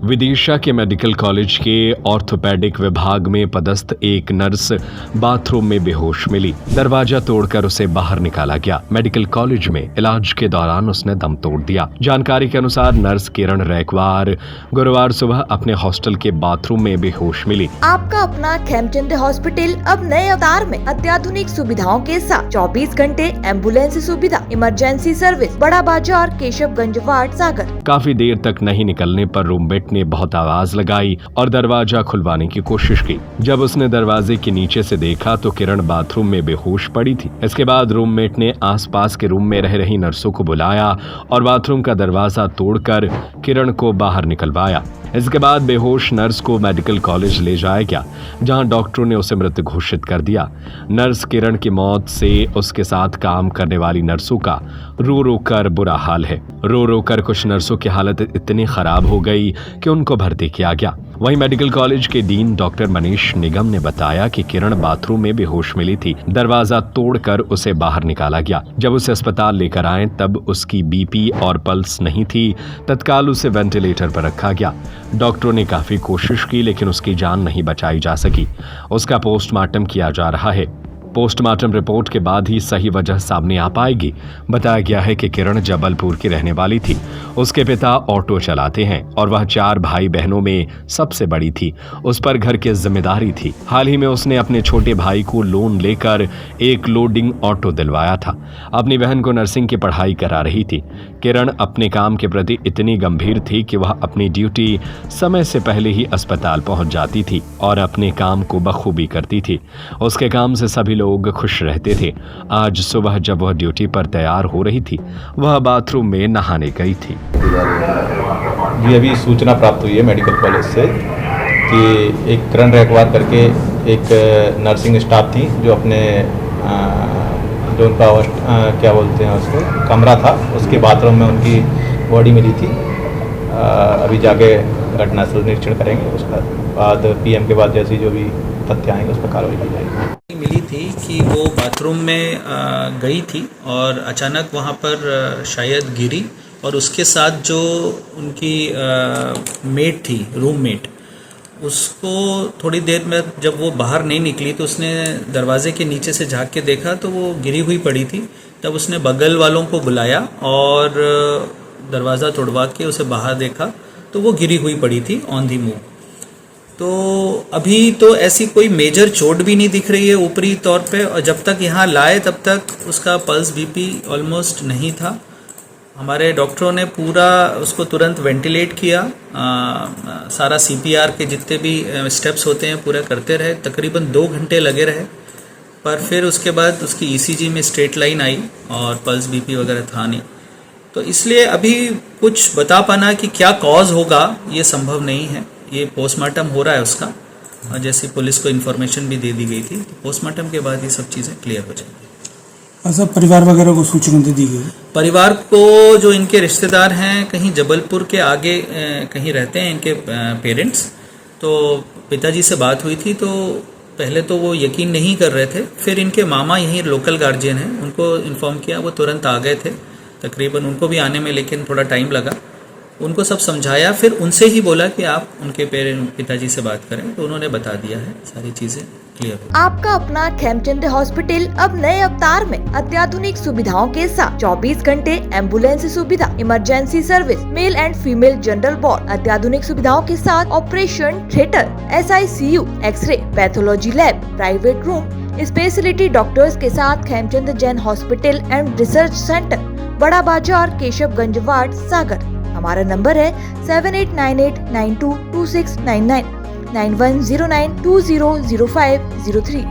विदिशा के medical college के orthopaedic विभाग में पदस्थ एक नर्स बाथरूम में बेहोश मिली। दरवाजा तोड़कर उसे बाहर निकाला गया। मेडिकल कॉलेज में इलाज के दौरान उसने दम तोड़ दिया। जानकारी के अनुसार नर्स किरण रैकवार गुरुवार सुबह अपने हॉस्टल के बाथरूम में बेहोश मिली। आपका अपना खेमचंद हॉस्पिटल अब नए अवतार में अत्याधुनिक सुविधाओं के साथ 24 घंटे एम्बुलेंस सुविधा, इमरजेंसी सर्विस, बड़ा बाजार, केशवगंज वार्ड, सागर। काफी देर तक नहीं निकलने पर रूममेट ने बहुत आवाज लगाई और दरवाजा खुलवाने की कोशिश की। जब उसने दरवाजे के नीचे से देखा तो किरण बाथरूम में बेहोश पड़ी थी। इसके बाद रूममेट ने आसपास के रूम में रह रही नर्सों को बुलाया और बाथरूम का दरवाजा तोड़कर किरण को बाहर निकलवाया। इसके बाद बेहोश नर्स को मेडिकल कॉलेज ले जाया गया, जहां डॉक्टरों ने उसे मृत घोषित कर दिया। नर्स किरण की मौत से उसके साथ काम करने वाली नर्सों का रो रो कर बुरा हाल है। रो रो कर कुछ नर्सों की हालत इतनी खराब हो गई कि उनको भर्ती किया गया। वहीं मेडिकल कॉलेज के डीन डॉक्टर मनीष निगम ने बताया कि किरण बाथरूम में बेहोश मिली थी। दरवाजा तोड़कर उसे बाहर निकाला गया। जब उसे अस्पताल लेकर आए तब उसकी बीपी और पल्स नहीं थी। तत्काल उसे वेंटिलेटर पर रखा गया। डॉक्टरों ने काफी कोशिश की लेकिन उसकी जान नहीं बचाई जा सकी। उसका पोस्टमार्टम किया जा रहा है। पोस्टमार्टम रिपोर्ट के बाद ही सही वजह सामने आ पाएगी। बताया गया है कि किरण जबलपुर की रहने वाली थी। उसके पिता ऑटो चलाते हैं और वह 4 भाई बहनों में सबसे बड़ी थी। उस पर घर की जिम्मेदारी थी। हाल ही में उसने अपने छोटे भाई को लोन लेकर एक लोडिंग ऑटो दिलवाया था। अपनी बहन को नर्सिंग की पढ़ाई करा रही थी। किरण अपने काम के प्रति इतनी गंभीर थी कि वह अपनी ड्यूटी समय से पहले ही अस्पताल पहुंच जाती थी और अपने काम को बखूबी करती थी। उसके काम से सभी लोग खुश रहते थे। आज सुबह जब वह ड्यूटी पर तैयार हो रही थी, वह बाथरूम में नहाने गई थी। ये अभी सूचना प्राप्त हुई है मेडिकल कॉलेज से कि एक किरण रैकवार करके एक नर्सिंग स्टाफ थी जो अपने जो उनका क्या बोलते हैं उसको कमरा था, उसके बाथरूम में उनकी बॉडी मिली थी। अभी जाके घटनास्थल निरीक्षण करेंगे। उसका बाद पीएम के बाद जैसी जो भी तथ्य आएंगे उस पर कार्रवाई की जाएगी। मिली थी कि वो बाथरूम में गई थी और अचानक वहाँ पर शायद गिरी और उसके साथ जो उनकी मेट थी, रूममेट, उसको थोड़ी देर में जब वो बाहर नहीं निकली तो उसने दरवाजे के नीचे से झांक के देखा तो वो गिरी हुई पड़ी थी। तब उसने बगल वालों को बुलाया और दरवाज़ा तोड़वा के उसे बाहर देखा तो वो गिरी हुई पड़ी थी ऑन दी मूव। तो अभी तो ऐसी कोई मेजर चोट भी नहीं दिख रही है ऊपरी तौर पे, और जब तक यहाँ लाए तब तक उसका पल्स बीपी ऑलमोस्ट नहीं था। हमारे डॉक्टरों ने पूरा उसको तुरंत वेंटिलेट किया। सारा सीपीआर के जितने भी स्टेप्स होते हैं पूरा करते रहे। तकरीबन 2 घंटे लगे रहे, पर फिर उसके बाद उसकी ईसीजी में स्ट्रेट लाइन आई और पल्स बीपी वगैरह था नहीं। तो इसलिए अभी कुछ बता पाना कि क्या कॉज होगा ये संभव नहीं है। ये पोस्टमार्टम हो रहा है उसका, और जैसे पुलिस को इन्फॉर्मेशन भी दे दी गई थी तो पोस्टमार्टम के बाद ये सब चीज़ें क्लियर हो जाएंगी। अच्छा, परिवार वगैरह को सूचना दे दी गई? परिवार को जो इनके रिश्तेदार हैं कहीं जबलपुर के आगे कहीं रहते हैं इनके पेरेंट्स, तो पिताजी से बात हुई थी तो पहले तो वो यकीन नहीं कर रहे थे। फिर इनके मामा यहीं लोकल गार्जियन हैं, उनको इन्फॉर्म किया, वो तुरंत आ गए थे। तकरीबन उनको भी आने में लेकिन थोड़ा टाइम लगा। उनको सब समझाया, फिर उनसे ही बोला कि आप उनके पिताजी से बात करें, तो उन्होंने बता दिया है, सारी चीजें क्लियर हो। आपका अपना खेमचंद हॉस्पिटल अब नए अवतार में अत्याधुनिक सुविधाओं के साथ 24 घंटे एम्बुलेंस सुविधा, emergency service, male and female general ward, अत्याधुनिक सुविधाओं के साथ operation theatre, SICU, x ray, pathology lab, private room, speciality doctors के साथ Khemchand Jain hospital and research centre, Bada Bazaar, Keshavganj ward, सागर। हमारा नंबर है 7898922699, 9109200503।